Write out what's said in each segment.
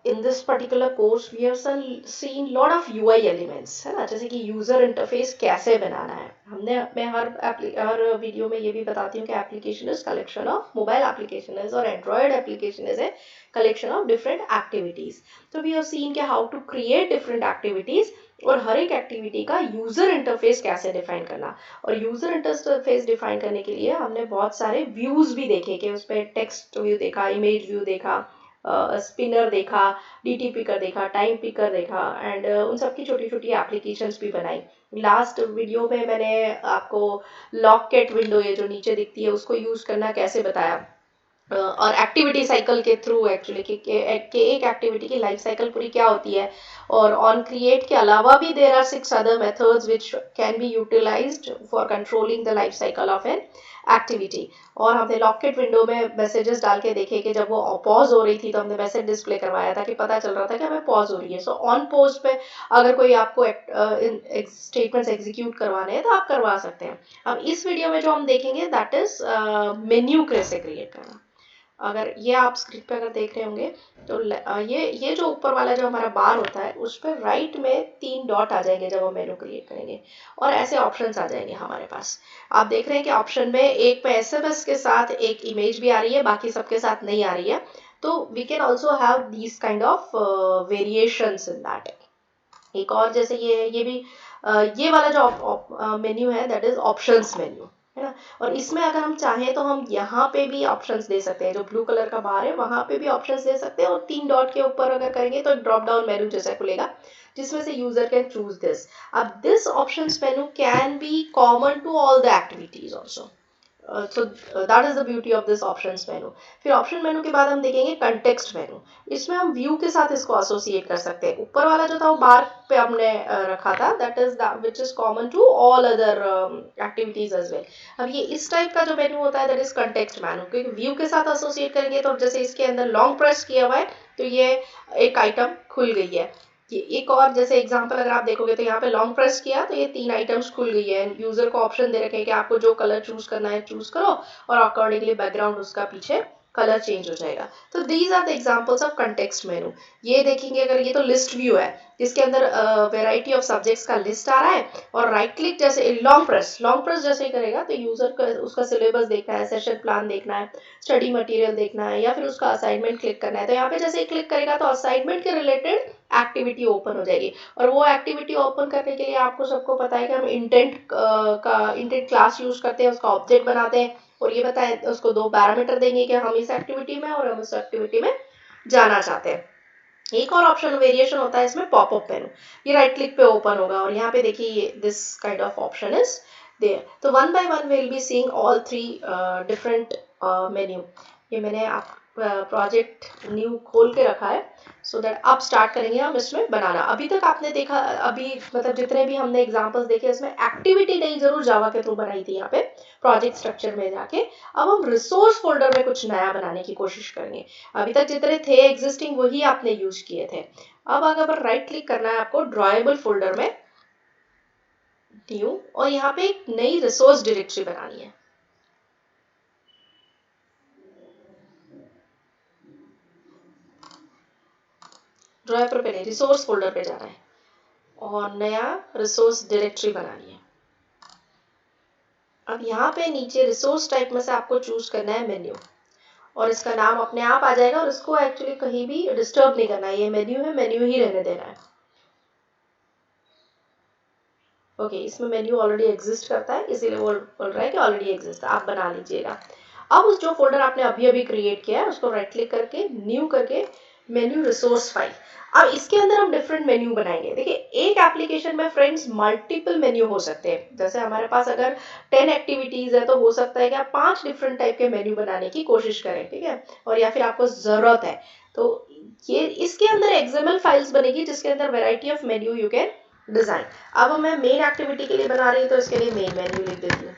in this particular course we have seen lot of UI elements, है ना, जैसे कि यूजर इंटरफेस कैसे बनाना है। मैं हर वीडियो में ये भी बताती हूँ कि application is collection of, mobile application is और android application is a collection of different activities. तो वी हैव सीन कि how to create different activities और हर एक एक्टिविटी का यूजर इंटरफेस कैसे डिफाइन करना। और यूजर इंटरफेस डिफाइन करने के लिए हमने बहुत सारे व्यूज भी देखे कि उस पर टेक्स्ट व्यू देखा, इमेज व्यू देखा, स्पिनर देखा, डीटी पिकर देखा, टाइम पिकर देखा, एंड उन सब की छोटी छोटी एप्लीकेशंस भी बनाई। लास्ट वीडियो में मैंने आपको लॉकेट विंडो, ये जो नीचे दिखती है, उसको यूज करना कैसे बताया, और एक्टिविटी साइकिल के थ्रू एक्चुअली कि एक एक्टिविटी की लाइफ साइकिल पूरी क्या होती है। और ऑन क्रिएट के अलावा भी there are 6 other methods which can be utilised for controlling the life cycle of an activity. और हमने लॉकेट विंडो में मैसेजेस डाल के देखे कि जब वो पॉज हो रही थी तो हमने मैसेज डिस्प्ले करवाया था कि पता चल रहा था कि हमें पॉज हो रही है। सो ऑन पॉज पे अगर कोई आपको स्टेटमेंट्स एग्जीक्यूट करवाने हैं तो आप करवा सकते हैं। अब इस वीडियो में जो हम देखेंगे दैट इज मेन्यू कैसे क्रिएट करना। अगर ये आप स्क्रीन पे अगर देख रहे होंगे तो ये जो ऊपर वाला जो हमारा बार होता है उस पर राइट में 3 डॉट आ जाएंगे जब हम मेनू क्रिएट करेंगे, और ऐसे ऑप्शंस आ जाएंगे हमारे पास। आप देख रहे हैं कि ऑप्शन में एक पे एसएमएस के साथ एक इमेज भी आ रही है, बाकी सबके साथ नहीं आ रही है। तो we can also have these kind of variations in that. एक और जैसे ये भी ये वाला जो मेन्यू है दैट इज ऑप्शंस मेन्यू, है ना। और इसमें अगर हम चाहें तो हम यहाँ पे भी ऑप्शंस दे सकते हैं, जो ब्लू कलर का बार है वहां पे भी ऑप्शंस दे सकते हैं, और 3 डॉट के ऊपर अगर करेंगे तो ड्रॉप डाउन मेन्यू जैसा खुलेगा जिसमें से यूजर कैन चूज दिस। अब this options menu can be common to all the activities also. So that is the beauty of this options menu. फिर ऑप्शन मेनू के बाद हम देखेंगे कंटेक्स्ट मेनू। इसमें हम व्यू के साथ इसको एसोसिएट कर सकते हैं। ऊपर वाला जो था वो बार पे हमने रखा था, that is which is common to all other activities as well. अब ये इस टाइप का जो मेनू होता है दैट इज कंटेक्स्ट मेनू, क्योंकि व्यू के साथ एसोसिएट करेंगे तो जैसे इसके अंदर लॉन्ग प्रेस किया हुआ है तो ये एक आइटम खुल गई है। ये एक और जैसे एग्जांपल अगर आप देखोगे तो यहाँ पे लॉन्ग प्रेस किया तो ये 3 आइटम्स खुल गई है। यूजर को ऑप्शन दे रखे हैं कि आपको जो कलर चूज करना है चूज करो, और अकॉर्डिंगली बैकग्राउंड उसका पीछे कलर चेंज हो जाएगा। तो these are the examples of context menu. ये देखेंगे अगर ये तो लिस्ट व्यू है जिसके अंदर वेराइटी ऑफ सब्जेक्ट्स का लिस्ट आ रहा है, और राइट क्लिक जैसे लॉन्ग प्रेस जैसे ही करेगा तो यूजर को उसका सिलेबस देखना है, सेशन प्लान देखना है, स्टडी मटेरियल देखना है, या फिर उसका असाइनमेंट क्लिक करना है। तो यहाँ पे जैसे ही क्लिक करेगा तो असाइनमेंट के रिलेटेड एक्टिविटी ओपन हो जाएगी। और वो एक्टिविटी ओपन करने के लिए आपको सबको पता है कि हम इंटेंट क्लास यूज करते हैं, उसका ऑब्जेक्ट बनाते हैं, और ये बताएं उसको 2 पैरामीटर देंगे कि हम इस एक्टिविटी में और हम उस एक्टिविटी में जाना चाहते हैं। एक और ऑप्शन वेरिएशन होता है इसमें पॉपअप मेनू। ये राइट क्लिक पे ओपन होगा और यहाँ पे देखिए this kind of option is there. तो one by one will be seeing all 3 different menu. ये मैंने आप प्रोजेक्ट न्यू खोल के रखा है सो दैट अब स्टार्ट करेंगे हम इसमें बनाना। अभी तक आपने देखा, अभी मतलब जितने भी हमने एग्जांपल्स देखे इसमें एक्टिविटी नहीं जरूर जावा के थ्रू बनाई थी यहाँ पे प्रोजेक्ट स्ट्रक्चर में जाके। अब हम रिसोर्स फोल्डर में कुछ नया बनाने की कोशिश करेंगे। अभी तक जितने थे एग्जिस्टिंग वही आपने यूज किए थे। अब अगर राइट क्लिक करना है आपको ड्रॉएबल फोल्डर में न्यू, और यहाँ पे एक नई रिसोर्स डायरेक्टरी बनानी है। ड्रॉएबल पे नहीं, रिसोर्स फोल्डर पे जाना है और नया रिसोर्स डायरेक्टरी बनानी है। अब यहाँ पे नीचे रिसोर्स टाइप में से आपको चूज करना है मेन्यू, और इसका नाम अपने आप आ जाएगा, और इसको एक्चुअली कहीं भी डिस्टर्ब नहीं करना है। ये मेन्यू है, मेन्यू ही रहने देना है। ओके, इसमें मेन्यू ऑलरेडी एग्जिस्ट करता है इसीलिए वो बोल रहा है कि ऑलरेडी एग्जिस्ट, आप बना लीजिएगा। अब उस जो फोल्डर आपने अभी अभी क्रिएट किया है उसको राइट क्लिक करके न्यू करके मेन्यू रिसोर्स फाइल। अब इसके अंदर हम डिफरेंट मेन्यू बनाएंगे। देखिए एक एप्लीकेशन में फ्रेंड्स मल्टीपल मेन्यू हो सकते हैं। जैसे हमारे पास अगर 10 एक्टिविटीज है तो हो सकता है कि आप 5 डिफरेंट टाइप के मेन्यू बनाने की कोशिश करें, ठीक है, और या फिर आपको जरूरत है तो ये इसके अंदर एक्सएमएल फाइल्स बनेगी जिसके अंदर variety of menu you can design. अब मैं मेन एक्टिविटी के लिए बना रही हूँ तो इसके लिए मेन मेन्यू लिख देती हूँ।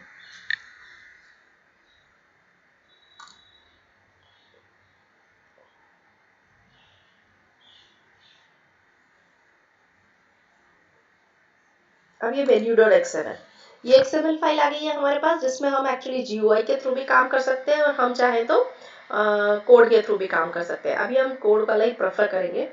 अब ये menu.xml, ये XML फाइल आ गई है हमारे पास जिसमें हम एक्चुअली GUI के थ्रू भी काम कर सकते हैं, और हम चाहें तो कोड के थ्रू भी काम कर सकते हैं। अभी हम कोड वाला ही प्रेफर करेंगे।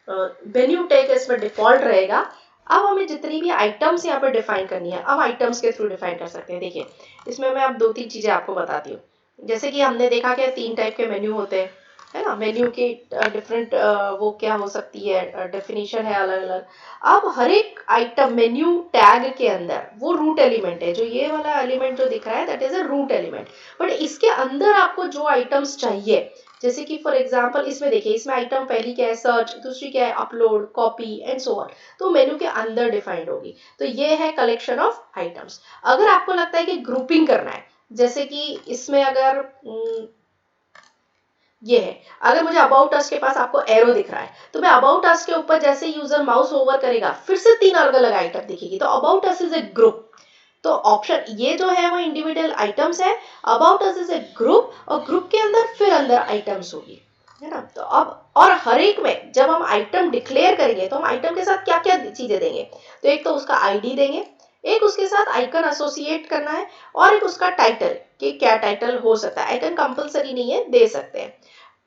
मेन्यू टैग इसमें डिफॉल्ट रहेगा। अब हमें जितनी भी आइटम्स यहाँ पर डिफाइन करनी है, अब आइटम्स के थ्रू डिफाइन कर सकते हैं। देखिए इसमें मैं अब 2-3 चीजें आपको बताती हूँ। जैसे कि हमने देखा कि 3 टाइप के मेन्यू होते हैं, है ना। मेन्यू की डिफरेंट वो क्या हो सकती है, डेफिनेशन है अलग अलग। अब हर एक आइटम मेन्यू टैग के अंदर वो रूट एलिमेंट है, जो ये वाला एलिमेंट जो दिख रहा है that is a root element. But इसके अंदर आपको जो आइटम्स चाहिए, जैसे कि फॉर एग्जांपल इसमें देखिए, इसमें आइटम पहली क्या है सर्च, दूसरी क्या है upload, copy and so on, तो मेन्यू के अंदर डिफाइंड होगी। तो ये है कलेक्शन ऑफ आइटम्स। अगर आपको लगता है कि ग्रुपिंग करना है, जैसे कि इसमें अगर ये है, अगर मुझे अबाउट अस के पास आपको एरो दिख रहा है, तो मैं अबाउट अस के ऊपर जैसे यूजर माउस ओवर करेगा फिर से 3 अलग अलग आइटम दिखेगी, तो about us is a group. तो ऑप्शन ये जो है वो इंडिविजुअल आइटम्स है, about us is a group, और ग्रुप के अंदर फिर अंदर आइटम्स होगी, है ना। तो अब और हर एक में जब हम आइटम डिक्लेयर करेंगे तो हम आइटम के साथ क्या क्या चीजें देंगे, तो एक तो उसका आईडी देंगे, एक उसके साथ आइकन एसोसिएट करना है, और एक उसका टाइटल कि क्या टाइटल हो सकता है। आइकन कंपलसरी नहीं है, दे सकते हैं।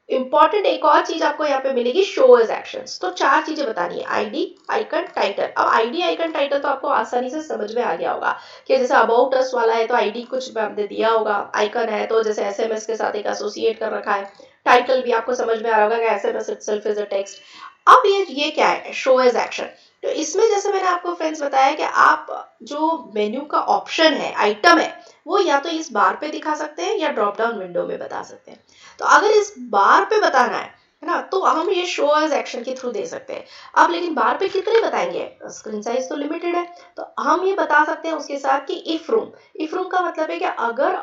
इंपॉर्टेंट एक और चीज आपको यहाँ पे मिलेगी, शो एज एक्शंस। तो 4 चीजें बतानी है, आईडी, आइकन, टाइटल। अब आईडी, आइकन, टाइटल तो आपको आसानी से समझ में आ गया होगा कि जैसे अबाउट अस वाला है तो आईडी कुछ आपने दिया होगा, आइकन है तो जैसे एसएमएस के साथ एक एसोसिएट कर रखा है, टाइटल भी आपको समझ में आ रहा होगा कि SMS itself is a text. अब ये क्या है, शो एज एक्शन। तो इसमें जैसे मैंने आपको फ्रेंड्स बताया कि आप जो मेन्यू का ऑप्शन है, आइटम है, वो या तो इस बार पे दिखा सकते हैं या ड्रॉप डाउन विंडो में बता सकते हैं। तो अगर इस बार पे बताना है ना, तो हम ये शो एज एक्शन के थ्रू दे सकते हैं। अब लेकिन बार पे कितने बताएंगे, स्क्रीन साइज तो लिमिटेड है, तो हम ये बता सकते हैं उसके साथ कि इफ रूम। इफ रूम का मतलब है कि अगर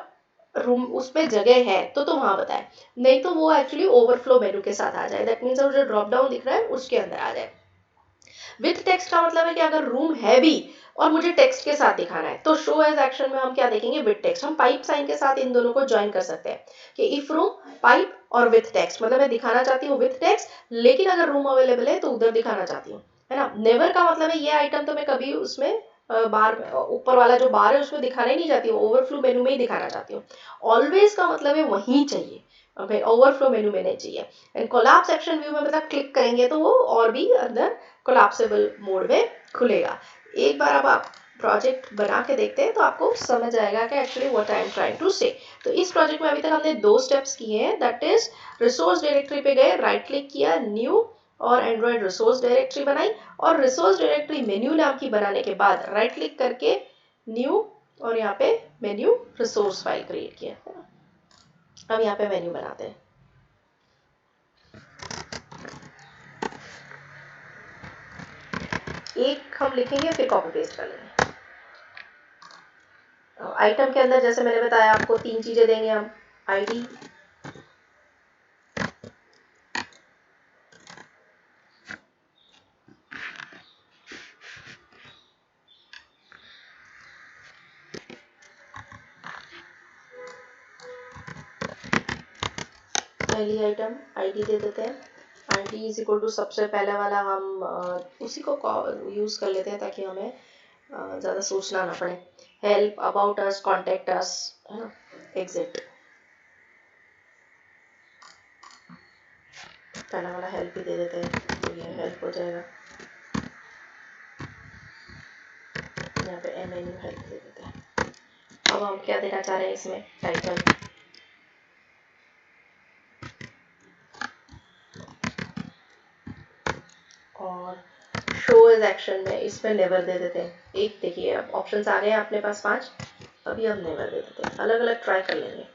रूम उसमें जगह है तो वहां बताए, नहीं तो वो एक्चुअली ओवरफ्लो मेन्यू के साथ आ जाए। दैट मीन्स जो ड्रॉप डाउन दिख रहा है उसके अंदर आ जाए। विथ टेक्स्ट का मतलब है कि अगर रूम है भी और मुझे टेक्स्ट के साथ दिखाना है, तो शो एज एक्शन में हम क्या देखेंगे, विथ टेक्स्ट। हम पाइप साइन के साथ इन दोनों को ज्वाइन कर सकते हैं कि इफ रूम पाइप और विथ टेक्स्ट, मतलब मैं दिखाना चाहती हूँ विथ टेक्स्ट, लेकिन अगर रूम अवेलेबल है तो उधर दिखाना चाहती हूँ, है ना। नेवर का मतलब है ये आइटम तो मैं कभी उसमें बार ऊपर वाला जो बार है उसमें दिखाना ही नहीं चाहती हूँ, ओवरफ्लो मेनू में ही दिखाना चाहती हूँ। ऑलवेज का मतलब है वहीं चाहिए, ओवरफ्लो मेनू में नहीं चाहिए। एंड कोलैप्स एक्शन व्यू में मतलब क्लिक करेंगे तो वो और भी अंदर कोलैप्सिबल मोड में खुलेगा। एक बार अब आप प्रोजेक्ट बना के देखते हैं तो आपको समझ आएगा कि actually what I am trying to say. तो इस प्रोजेक्ट में अभी तक हमने 2 स्टेप्स किए हैं, दैट इज रिसोर्स डायरेक्टरी पे गए, राइट क्लिक किया, न्यू और एंड्रॉइड रिसोर्स डायरेक्टरी बनाई, और रिसोर्स डायरेक्टरी मेन्यू नाम की बनाने के बाद राइट क्लिक करके न्यू और यहाँ पे मेन्यू रिसोर्स फाइल क्रिएट किया। अब यहाँ पे मेन्यू बनाते हैं। एक हम लिखेंगे फिर कॉपी पेस्ट कर लेंगे। आइटम के अंदर जैसे मैंने बताया आपको 3 चीजें देंगे हम, आईडी, पहली आइटम आईडी दे देते हैं। आईडी इज इक्वल टू सबसे पहले वाला हम उसी को यूज कर लेते हैं ताकि हमें ज़्यादा सोचना ना पड़े। Help, about us, contact us, है ना, एग्जिट। पहला वाला हेल्प ही दे देते हैं तो ये हेल्प हो जाएगा। यहाँ पे एमएनयू हेल्प दे देते हैं। अब हम क्या देना चाह रहे हैं इसमें, टाइटल। और शो इज एक्शन में इसमें नेवर दे देते हैं। एक देखिए अब ऑप्शंस आ गए हैं अपने पास 5, अभी हम नेवर दे देते हैं, अलग अलग ट्राई कर लेंगे।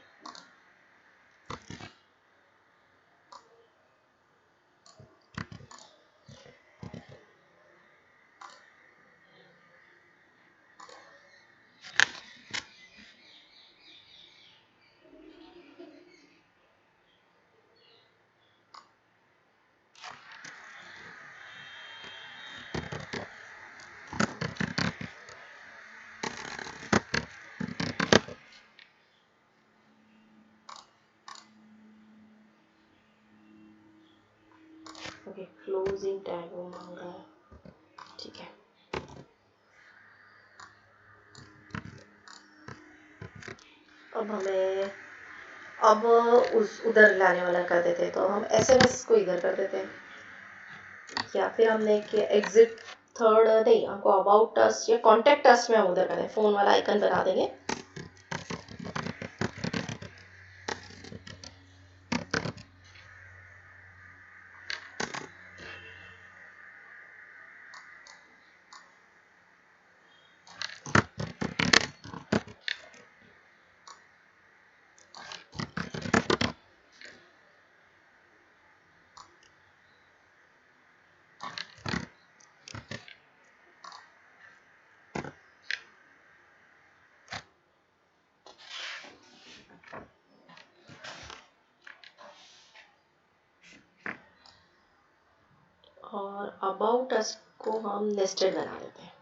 ओके, क्लोजिंग टैग वो मांग रहा है, ठीक है। अब हमें अब उस उधर लाने वाला कर देते, तो हम SMS को इधर कर देते हैं, या फिर हमने कि एग्जिट थर्ड नहीं, हमको अबाउट अस या कॉन्टेक्ट अस में हम उधर करें, फ़ोन वाला आइकन बना देंगे। और अबाउट अस को हम नेस्टेड बना देते हैं।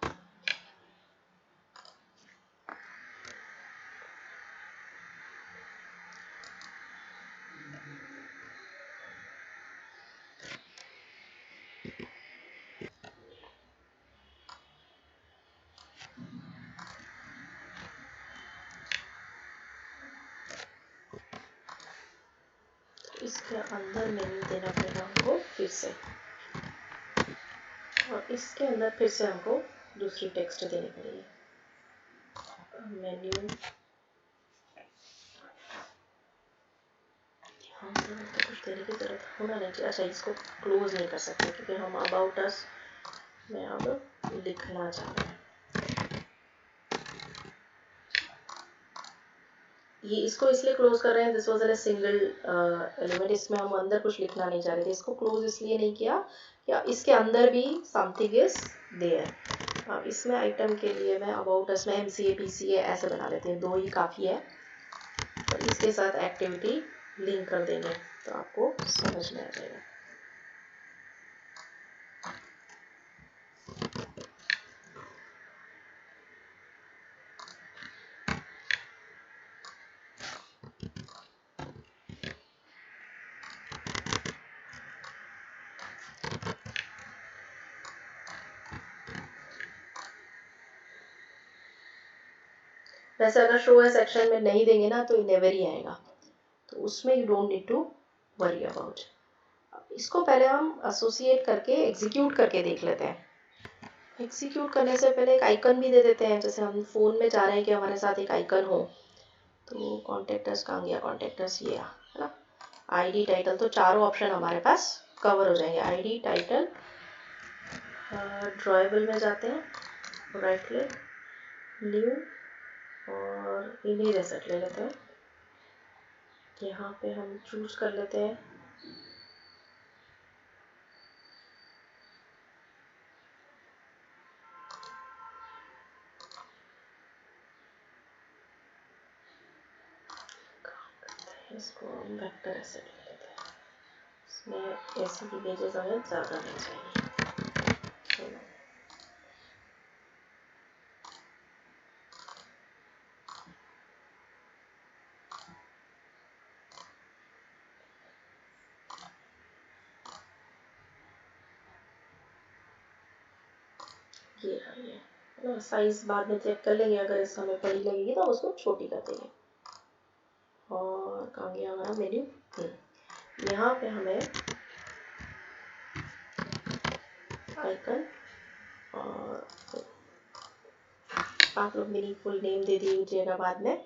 इसके अंदर मेन्यू देना पड़ेगा हमको फिर से, और इसके अंदर फिर से हमको दूसरी टेक्स्ट देनी पड़ेगी। मेन्यू हम तो कुछ देने की जरूरत होना नहीं चाहिए। अच्छा, इसको क्लोज नहीं कर सकते क्योंकि हम अबाउट अस में अब लिखना चाह रहे हैं। ये इसको इसलिए क्लोज कर रहे हैं, this was a single element, इसमें हम अंदर कुछ लिखना नहीं चाह रहे थे। इसको क्लोज इसलिए नहीं किया कि इसके अंदर भी समथिंग इज देयर। अब इसमें आइटम के लिए मैं अबाउट अस में MCA PCA ऐसे बना लेते हैं, 2 ही काफ़ी है। तो इसके साथ एक्टिविटी लिंक कर देंगे तो आपको समझ में आ जाएगा। वैसे अगर शो है सेक्शन में नहीं देंगे ना तो नेवर ही आएगा, तो उसमें you don't need to worry about. इसको पहले हम एसोसिएट करके एग्जीक्यूट करके देख लेते हैं। एग्जीक्यूट करने से पहले एक आइकन भी दे देते हैं, जैसे हम फ़ोन में चाह रहे हैं कि हमारे साथ एक आइकन हो। तो कॉन्टेक्टर्स कहाँ गया, कॉन्टेक्टर्स ये है ना, ID टाइटल, तो चारों ऑप्शन हमारे पास कवर हो जाएंगे। ID टाइटल, ड्राइबल में जाते हैं, राइट क्लिक, न्यू, और इन्हीं रेसेट ले लेते हैं। यहाँ पे हम चूज कर लेते हैं इसको, हम वेक्टर एसेट ले लेते हैं। इसमें ऐसी इमेजेस हमें ज़्यादा नहीं चाहिए। ये ना साइज बाद में चेक कर लेंगे, अगर इस हमें बड़ी लगेगी तो उसको छोटी कर देंगे। और कहाँ गया हमारा मेन्यू, यहाँ पे हमें आइकन, और आप लोग मीनिंगफुल नेम दे दीजिएगा बाद में।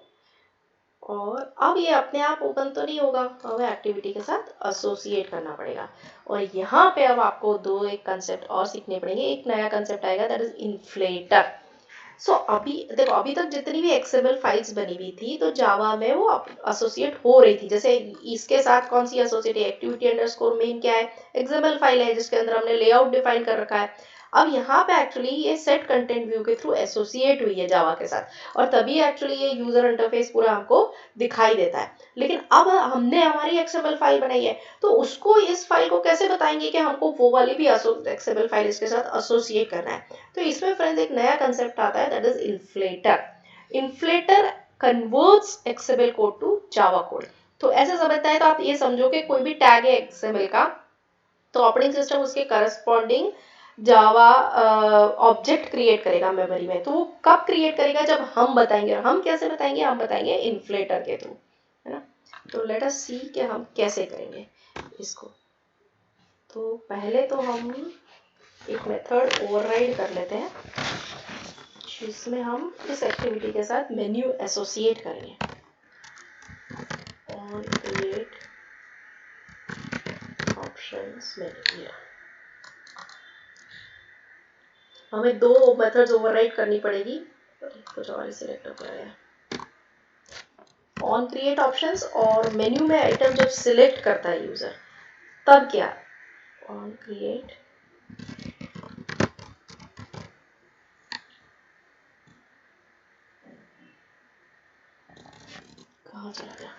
और अब ये अपने आप ओपन तो नहीं होगा, हमें एक्टिविटी के साथ एसोसिएट करना पड़ेगा। और यहाँ पे अब आपको एक कंसेप्ट और सीखने पड़ेंगे। एक नया कंसेप्ट आएगा, दैट इज इन्फ्लेटर। सो अभी देखो, अभी तक जितनी भी एक्सएमएल फाइल्स बनी हुई थी तो जावा में वो एसोसिएट हो रही थी। जैसे इसके साथ कौन सी एसोसिएट है, एक्टिविटी अंडरस्कोर मेन क्या है, एक्सएमएल फाइल है जिसके अंदर हमने लेआउट डिफाइन कर रखा है। अब यहाँ पे एक्चुअली ये सेट कंटेंट व्यू के थ्रू एसोसिएट हुई है जावा के साथ, और तभी एक्चुअली ये यूजर इंटरफेस पूरा हमको दिखाई देता है। लेकिन अब हमने हमारी एक्सएमएल फाइल बनाई है, तो उसको इस फाइल को कैसे बताएंगे कि हमको वो वाली भी एक्सएमएल फाइल इसके साथ एसोसिएट करना है। तो इसमें फ्रेंड्स एक नया कंसेप्ट आता है, that is inflater. Inflater converts XML code to Java code. तो ऐसे समझता है, तो आप ये समझो कि कोई भी टैग है एक्सएमएल का, तो ऑपरेटिंग सिस्टम उसके करस्पॉन्डिंग जावा ऑब्जेक्ट क्रिएट करेगा मेमोरी में। तो वो कब क्रिएट करेगा, जब हम बताएंगे। और हम कैसे बताएंगे, हम बताएंगे इन्फ्लेटर के थ्रू, है ना। तो लेट अस सी कि हम कैसे करेंगे इसको। तो पहले तो हम एक मेथड ओवरराइड कर लेते हैं जिसमें हम इस एक्टिविटी के साथ मेन्यू एसोसिएट करेंगे। ऑन क्रिएट ऑप्शंस मेन्यू, हमें दो मेथड्स ओवरराइड करनी पड़ेगी, कुछ और ही सिलेक्ट हो गया है। ऑन क्रिएट ऑप्शंस और मेन्यू में आइटम जब सिलेक्ट करता है यूजर तब क्या, ऑन क्रिएट कहाँ चला गया,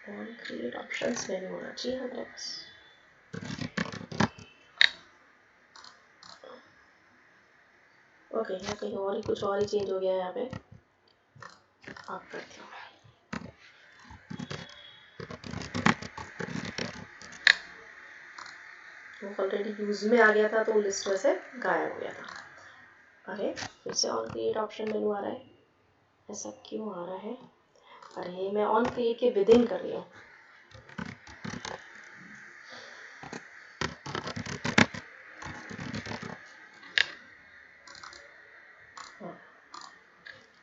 ऑन क्रिएट ऑप्शंस मेन्यू होना चाहिए हमारे पास। ओके, यहाँ कहीं और ही कुछ और ही चेंज हो गया है यहाँ पे, आप करती हूँ। वो ऑलरेडी यूज में आ गया था तो लिस्ट में से गायब हो गया था। अरे फिर से ऑन क्रिएट ऑप्शन मेन्यू आ रहा है, ऐसा क्यों आ रहा है? अरे मैं ऑन क्रिएट के विद इन कर रही हूँ।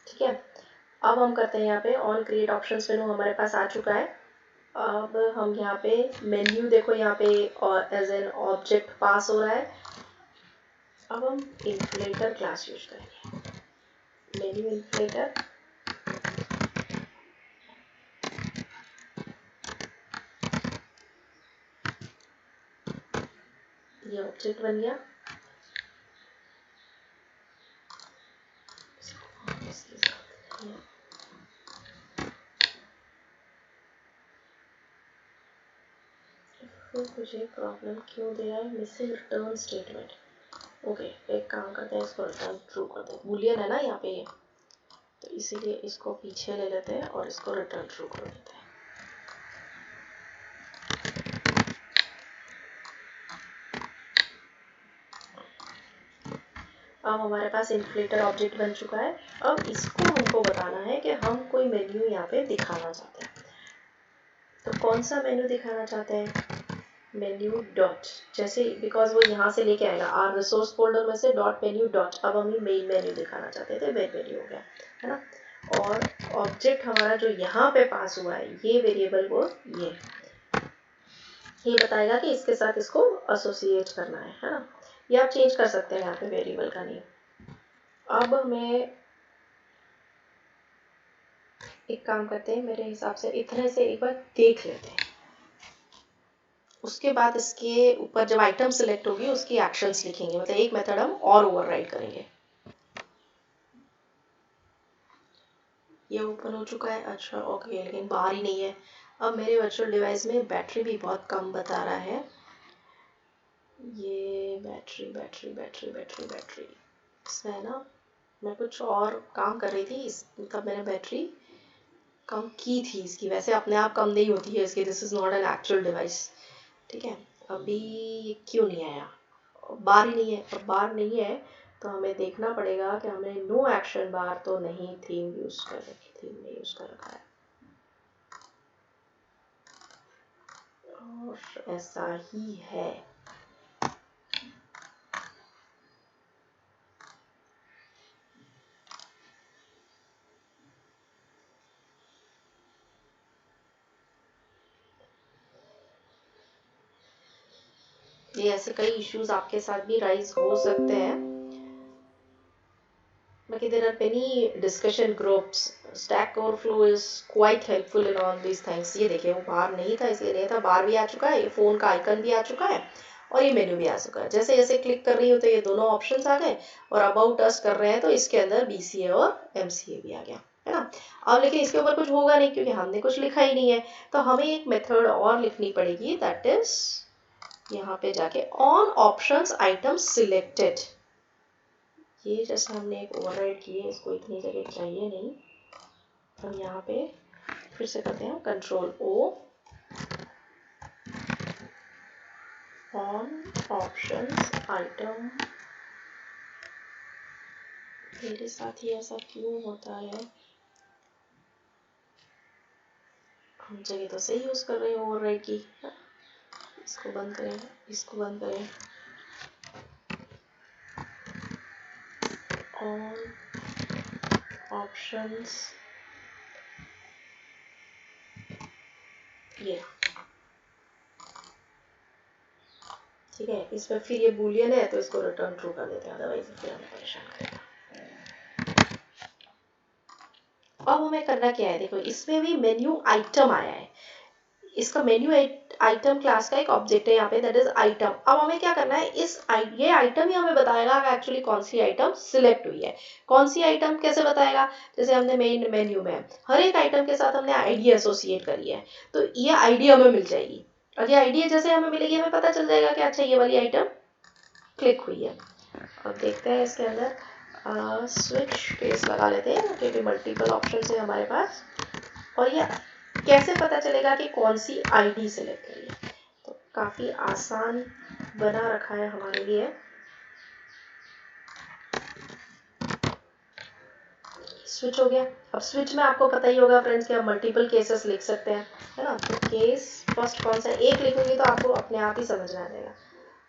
ठीक है, अब हम करते हैं यहाँ पे ऑन क्रिएट ऑप्शंस मेनू हमारे पास आ चुका है। अब हम यहाँ पे मेन्यू देखो यहाँ पे और एज एन ऑब्जेक्ट पास हो रहा है। अब हम इन्फ्लेटर क्लास यूज करेंगे, मेन्यू इन्फ्लेटर, ये ऑब्जेक्ट बन गया। मुझे प्रॉब्लम क्यों दे रहा है, मिसिंग रिटर्न स्टेटमेंट। ओके, एक काम करते हैं, इसको रिटर्न ट्रू कर देते हैं, बूलियन है ना यहाँ पे ये, तो इसीलिए इसको पीछे ले लेते हैं और इसको रिटर्न ट्रू कर देते हैं। अब हमारे पास इन्फ्लेटर ऑब्जेक्ट बन चुका है। अब इसको हमको बताना है कि हम कोई मेन्यू यहाँ पे दिखाना चाहते हैं। तो कौन सा मेन्यू दिखाना चाहते हैं, मेन्यू डॉट, जैसे बिकॉज वो यहाँ से लेके आएगा आर रिसोर्स फोल्डर में से डॉट मेन्यू डॉट। अब हम ये मेन मेन्यू दिखाना चाहते थे, मेन मेन्यू हो गया है ना। और ऑब्जेक्ट हमारा जो यहाँ पे पास हुआ है ये वेरिएबल वो ये बताएगा कि इसके साथ इसको एसोसिएट करना है ना। ये आप चेंज कर सकते हैं यहाँ पे वेरिएबल का नेम। अब हमें एक काम करते हैं, मेरे हिसाब से इतने से एक बार देख लेते हैं, उसके बाद इसके ऊपर जब आइटम सिलेक्ट होगी उसकी एक्शंस लिखेंगे, मतलब एक मेथड हम और ओवरराइड करेंगे। ये ओपन हो चुका है, अच्छा ओके, लेकिन बाहर ही नहीं है। अब मेरे वर्चुअल डिवाइस में बैटरी भी बहुत कम बता रहा है, ये battery battery battery battery battery इसमें है ना, मैं कुछ और काम कर रही थी मतलब मैंने बैटरी कम की थी इसकी, वैसे अपने आप कम नहीं होती है इसकी, this is not an actual device. ठीक है, अभी ये क्यों नहीं आया, बार ही नहीं है। अब बार नहीं है तो हमें देखना पड़ेगा कि हमने नो एक्शन बार तो नहीं थीम यूज कर रखी, थीम में यूज कर रखा है, और ऐसा ही है। ये ऐसे कई इश्यूज आपके साथ भी राइज हो सकते हैं, बाकी there are many discussion groups, Stack Overflow is quite helpful in all these things. ये देखिए वो बार नहीं था इसलिए नहीं था, बार भी आ चुका है, ये फोन का आइकन भी आ चुका है और ये मेन्यू भी आ चुका है। जैसे जैसे क्लिक कर रही हूँ तो ये दोनों ऑप्शंस आ गए, और अबाउट अस कर रहे हैं तो इसके अंदर BCA और MCA भी आ गया है ना। अब लेकिन इसके ऊपर कुछ होगा नहीं क्योंकि हमने कुछ लिखा ही नहीं है, तो हमें एक मेथड और लिखनी पड़ेगी, दैट इज यहाँ पे जाके ऑन ऑप्शंस आइटम सिलेक्टेड। ये जैसे हमने एक ओवरराइड की है, इसको इतनी जगह चाहिए नहीं। हम यहाँ पे फिर से करते हैं control O, on options item मेरे साथ ही ऐसा क्यों होता है? हम जगह तो सही यूज कर रहे हैं ओवरराइड की। इसको बंद करें, इसको बंद करें। ऑल ऑप्शंस, ये ठीक है। इसमें फिर ये बूलियन है तो इसको रिटर्न ट्रू कर देते हैं, अदरवाइज फिर हमें परेशान करेगा। अब हमें करना क्या है, देखो इसमें भी मेन्यू आइटम आया है। इसका मेन्यू आइटम क्लास का एक ऑब्जेक्ट है यहाँ पे, दैट इज आइटम। अब हमें क्या करना है, ये आइटम ही हमें बताएगा कि एक्चुअली कौन सी आइटम सिलेक्ट हुई है। कौन सी आइटम कैसे बताएगा, जैसे हमने मेन मेन्यू में हर एक आइटम के साथ हमने आईडी एसोसिएट करी है, तो ये आईडी हमें मिल जाएगी। और ये आईडी जैसे हमें मिलेगी, हमें पता चल जाएगा कि अच्छा ये वाली आइटम क्लिक हुई है। अब देखते हैं इसके अंदर स्विच केस लगा लेते हैं क्योंकि मल्टीपल ऑप्शन है हमारे पास। और ये कैसे पता चलेगा कि कौन सी आईडी सेलेक्ट करी है, तो काफ़ी आसान बना रखा है हमारे लिए। स्विच हो गया। अब स्विच में आपको पता ही होगा फ्रेंड्स कि आप मल्टीपल केसेस लिख सकते हैं, है ना। तो केस फर्स्ट कौन सा, एक लिखूंगी तो आपको अपने आप ही समझ में आ जाएगा।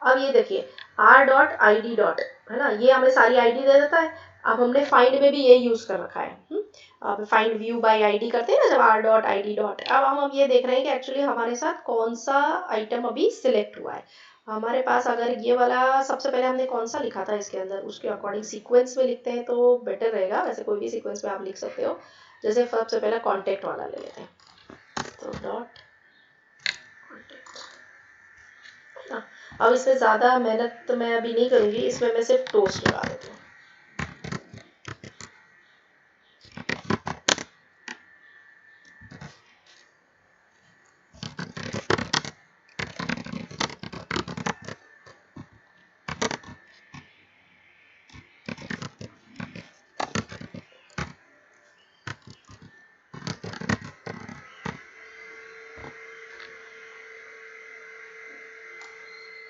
अब ये देखिए r.id डॉट, है ना, ये हमें सारी आईडी दे देता है। अब हमने फाइंड में भी ये यूज कर रखा है। अब फाइंड व्यू बाय आईडी करते हैं ना जब r.id डॉट। अब हम ये देख रहे हैं कि एक्चुअली हमारे साथ कौन सा आइटम अभी सिलेक्ट हुआ है। हमारे पास अगर ये वाला सबसे पहले हमने कौन सा लिखा था इसके अंदर, उसके अकॉर्डिंग सीक्वेंस में लिखते हैं तो बेटर रहेगा। वैसे कोई भी सीक्वेंस में आप लिख सकते हो। जैसे सबसे पहले कॉन्टेक्ट वाला ले लेते हैं, तो डॉट कॉन्टेक्ट। अब इसमें ज़्यादा मेहनत तो मैं अभी नहीं करूँगी, इसमें मैं सिर्फ टोस्ट लगा देती हूँ।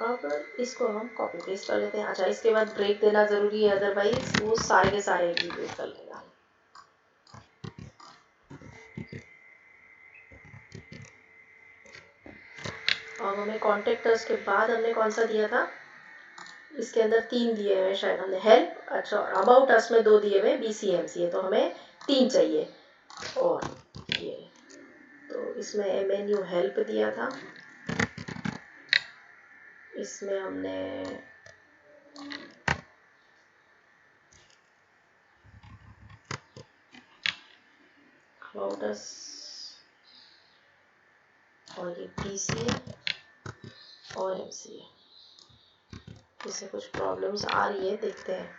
अब इसको हम कॉपी पेस्ट कर लेते हैं। अच्छा, इसके बाद ब्रेक देना ज़रूरी है, अदरवाइज वो सारे के सारे एग्जीक्यूट कर लेगा। अब हमें कॉन्टेक्टर्स के बाद हमने कौन सा दिया था, इसके अंदर 3 दिए हुए शायद हमने, हेल्प, अच्छा, और अबाउट अस में 2 दिए हुए, BCMC है, तो हमें 3 चाहिए। और ये तो इसमें मेन्यू हेल्प दिया था, इसमें हमने अबाउट अस और ये BCA और MCA। इससे कुछ प्रॉब्लम्स आ रही है, देखते हैं।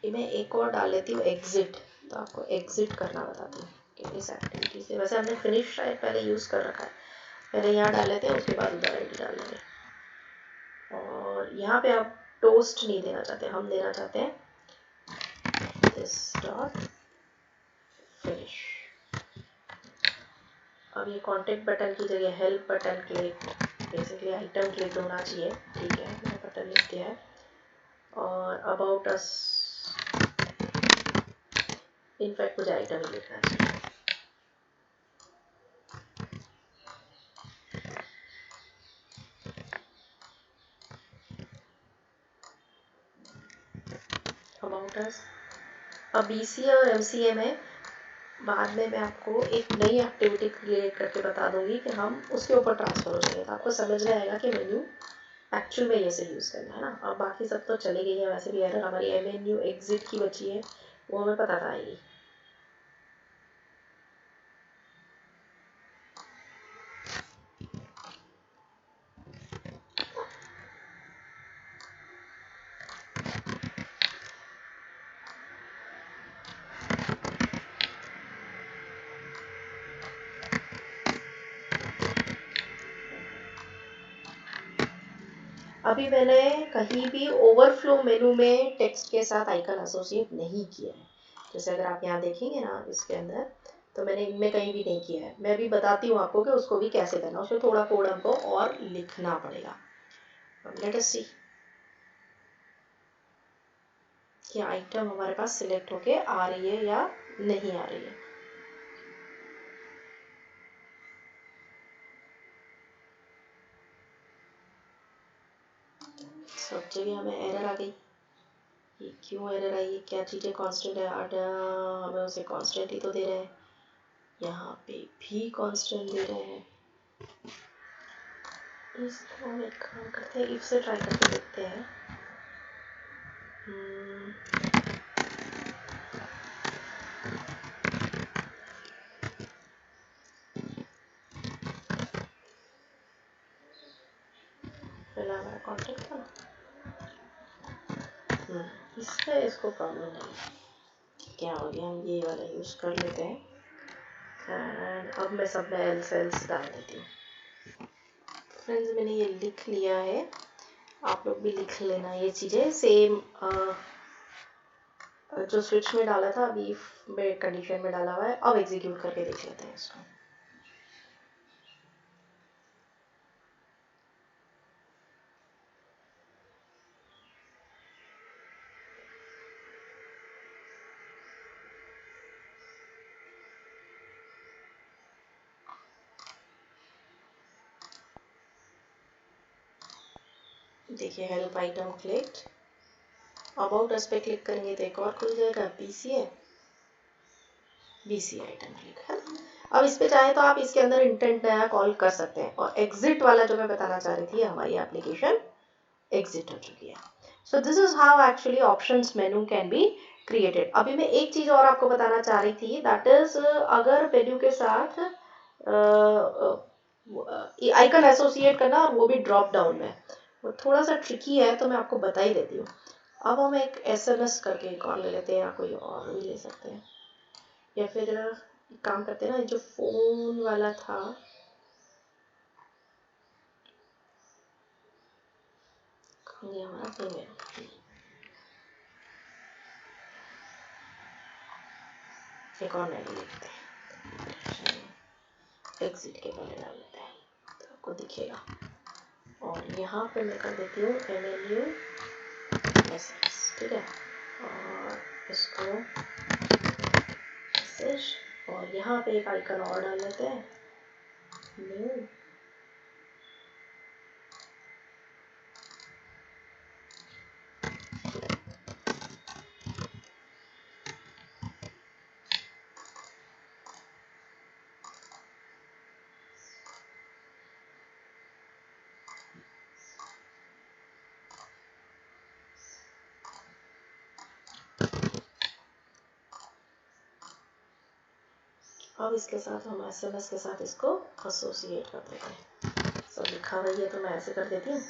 मैं एक और डाल लेती हूँ एग्जिट, तो आपको एग्जिट करना बताती हूँ कि इस एक्टिविटी से। वैसे हमने फिनिश शायद पहले यूज़ कर रखा है, पहले यहाँ डाल लेते हैं, उसके बाद उधर आईडी डाल लेंगे। और यहाँ पे आप टोस्ट नहीं देना चाहते, हम देना चाहते हैं दिस डॉट फिनिश। अब ये कॉन्टेक्ट बटन की जगह help button click, basically item click होना चाहिए, ठीक है, मैंने बटन लिख दिया है। और अबाउट अस, इनफैक्ट मुझे आइटम ही लिखना चाहिए। About us. अब BCA और MCA में बाद में मैं आपको एक नई एक्टिविटी क्रिएट करके बता दूंगी कि हम उसके ऊपर ट्रांसफर हो जाएंगे, तो आपको समझ में आएगा कि मेन्यू एक्चुअल में ये से यूज़ करना है ना। अब बाकी सब तो चली गई है, वैसे भी एरर हमारी मेन्यू एग्जिट की बची है, वो हमें पता था आएगी। अभी मैंने कहीं भी ओवरफ्लो मेनू में टेक्स्ट के साथ आइकन एसोसिएट नहीं किया है। जैसे अगर आप यहाँ देखेंगे ना इसके अंदर, तो मैंने इनमें कहीं भी नहीं किया है। मैं भी बताती हूँ आपको कि उसको भी कैसे करना है, उसमें थोड़ा कोड हमको और लिखना पड़ेगा। लेट अस सी कि आइटम हमारे पास सिलेक्ट होके आ रही है या नहीं आ रही है। सब जगह हमें एरर आ गई। ये क्यों एरर आई है? क्या चीज़ें कांस्टेंट है? हमें उसे कांस्टेंट ही तो दे रहे हैं, यहाँ पे भी कांस्टेंट दे रहे हैं। इसको हम एक काम करते हैं, इफ से ट्राई करके देखते हैं। पहला हमारा कॉन्टेक्ट था ना, इसमें इसको प्रॉब्लम नहीं। क्या हो गया, हम ये वाला यूज़ कर लेते हैं। एंड अब मैं सब में एल्स डाल देती हूँ। फ्रेंड्स, मैंने ये लिख लिया है, आप लोग भी लिख लेना ये चीज़ें। सेम जो स्विच में डाला था अभी में कंडीशन में डाला हुआ है। अब एग्जीक्यूट करके देख लेते हैं इसको। देखिए, help item clicked. About us पे क्लिक करेंगे तो एक और खुल जाएगा, बीसी आइटम क्लिक है। अब इस पे चाहे तो आप इसके अंदर इंटेंट नया कॉल कर सकते हैं। और एग्जिट वाला जो मैं बताना चाह रही थी, हमारी एप्लीकेशन एग्जिट हो चुकी है। So this is how actually options menu can be created. अभी मैं एक चीज़ और आपको बताना चाह रही थी, दैट इज अगर मेन्यू के साथ आइकन एसोसिएट करना, और वो भी ड्रॉप डाउन में, वो थोड़ा सा ट्रिकी है, तो मैं आपको बता ही देती हूँ। अब हम एक SMS करके एक और ले लेते हैं, या कोई और भी ले सकते हैं, या फिर एक काम करते हैं ना, जो फोन वाला था, ये हमारा पेमेंट, एक और नहीं लिखते हैं, एग्जिट के पहले डाल लेते हैं तो आपको दिखेगा। और यहाँ पे मैं कर देती हूँ MNU SMS, ठीक है। और इसको मैसेज, और यहाँ पे एक आइकन और डाल लेते हैं, न्यू। अब इसके साथ हम SMS के साथ इसको एसोसिएट कर देते हैं। सब लिखा हुआ है तो मैं ऐसे कर देती हूँ।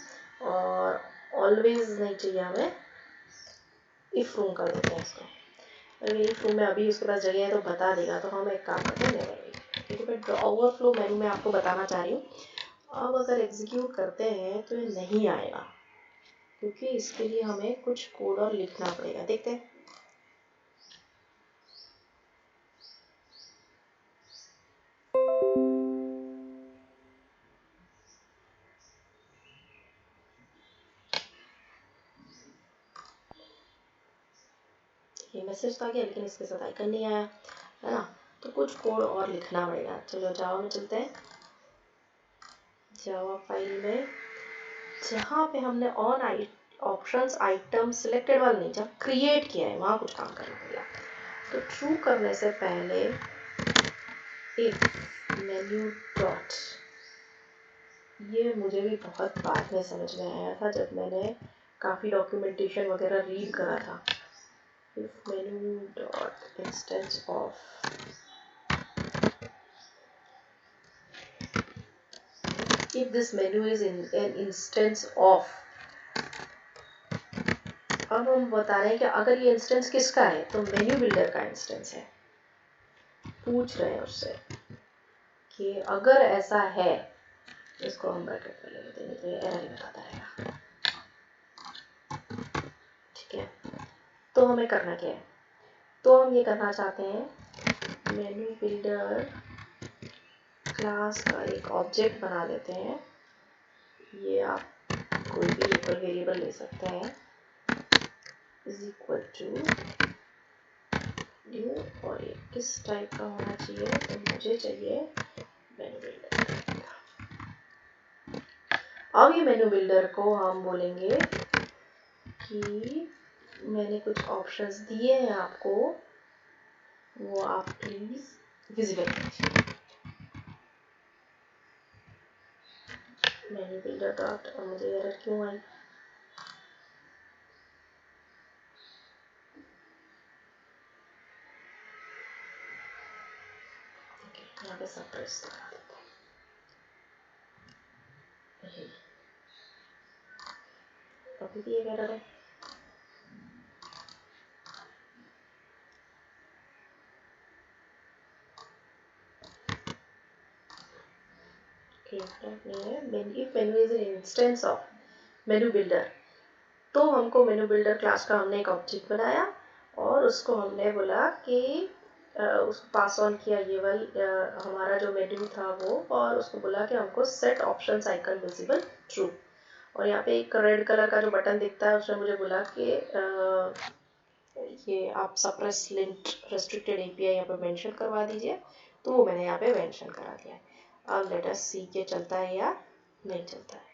और ऑलवेज नहीं चाहिए हमें, इफ रूम कर देते हैं इसको। अगर इफ रूम में अभी उसके पास जगह है तो बता देगा, तो हम एक काम करते हैं नेवर, क्योंकि मैं ओवरफ्लो मेनू में आपको बताना चाह रही हूँ। अब अगर एग्जीक्यूट करते हैं तो ये नहीं आएगा, क्योंकि इसके लिए हमें कुछ कोड और लिखना पड़ेगा। देखते हैं। ये मैसेज आ गया, लेकिन इसके साथ आइकन नहीं आया, है ना। तो कुछ कोड और लिखना पड़ेगा। चलो जावा में चलते हैं। जावा फाइल में जहाँ पे हमने ऑन ऑप्शंस आइटम सिलेक्टेड वाला नहीं, जहाँ क्रिएट किया है वहाँ कुछ काम करना पड़ेगा। तो ट्रू करने से पहले इफ मेन्यू डॉट, ये मुझे भी बहुत बाद में समझ में आया था जब मैंने काफ़ी डॉक्यूमेंटेशन वगैरह रीड करा था। If menu dot instance of, if this menu is in an instance of, अब हम बता रहे हैं कि अगर ये इंस्टेंस किसका है, तो मेन्यू बिल्डर का इंस्टेंस है। पूछ रहे हैं उससे कि अगर ऐसा है, इसको हम ब्रैकेट में ले लेते हैं, तो ये एरर ही बताता रहेगा। ठीक है, तो हमें करना क्या है, तो हम ये करना चाहते हैं मेनू बिल्डर क्लास का एक ऑब्जेक्ट बना लेते हैं। ये आप कोई भी लोकल वेरिएबल ले सकते हैं, इज इक्वल टू न्यू, और ये किस टाइप का होना चाहिए, तो मुझे चाहिए मेनू बिल्डर। अब ये मेनू बिल्डर को हम बोलेंगे कि मैंने कुछ ऑप्शंस दिए हैं आपको, वो आप प्लीज विजिबल कीजिए। मेनू बिल्डर डॉट, मुझे एरर क्यों आई? यहाँ पे सप्रेस लगा देते हैं, अभी भी एक एरर है। If menu is an instance of menu builder, तो हमको मेनू बिल्डर क्लास का हमने एक ऑब्जेक्ट बनाया और उसको हमने बोला कि उसको पास ऑन किया ये वाली हमारा जो मेन्यू था वो, और उसको बोला कि हमको set options icon visible true. और यहाँ पे एक रेड कलर का जो बटन दिखता है उसने मुझे बोला कि ये आप सप्रेस लिंट रेस्ट्रिक्टेड एपीआई यहाँ पे मेंशन करवा दीजिए, तो वो मैंने यहाँ पे मेंशन करा दिया है। अब लेट अस सी के चलता है या नहीं चलता है।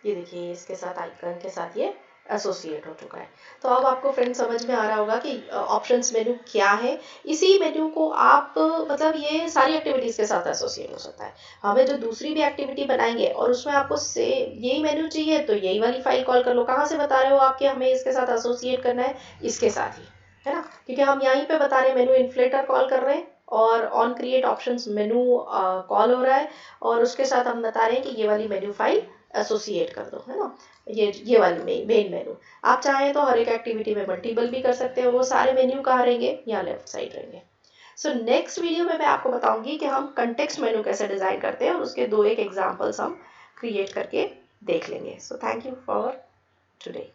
ये देखिए इसके साथ आइकन के साथ ये एसोसिएट हो चुका है। तो अब आपको फ्रेंड समझ में आ रहा होगा कि ऑप्शंस मेन्यू क्या है। इसी मेन्यू को आप मतलब ये सारी एक्टिविटीज के साथ एसोसिएट हो सकता है। हमें जो दूसरी भी एक्टिविटी बनाएंगे और उसमें आपको से यही मेन्यू चाहिए तो यही वाली फाइल कॉल कर लो। कहाँ से बता रहे हो आप कि हमें इसके साथ एसोसिएट करना है? इसके साथ ही, है ना, क्योंकि हम यहीं पे बता रहे हैं मेन्यू इन्फ्लेटर कॉल कर रहे हैं और on create options menu call हो रहा है, और उसके साथ हम बता रहे हैं कि ये वाली मेन्यू फाइल एसोसिएट कर दो, है ना, ये वाली मेन मेन्यू। आप चाहें तो हर एक एक्टिविटी में मल्टीपल भी कर सकते हो। वो सारे मेन्यू कहाँ रहेंगे? यहाँ लेफ्ट साइड रहेंगे। सो नेक्स्ट वीडियो में मैं आपको बताऊंगी कि हम कंटेक्स्ट मेन्यू कैसे डिजाइन करते हैं, और उसके दो एक एग्जांपल्स हम क्रिएट करके देख लेंगे। So thank you for today.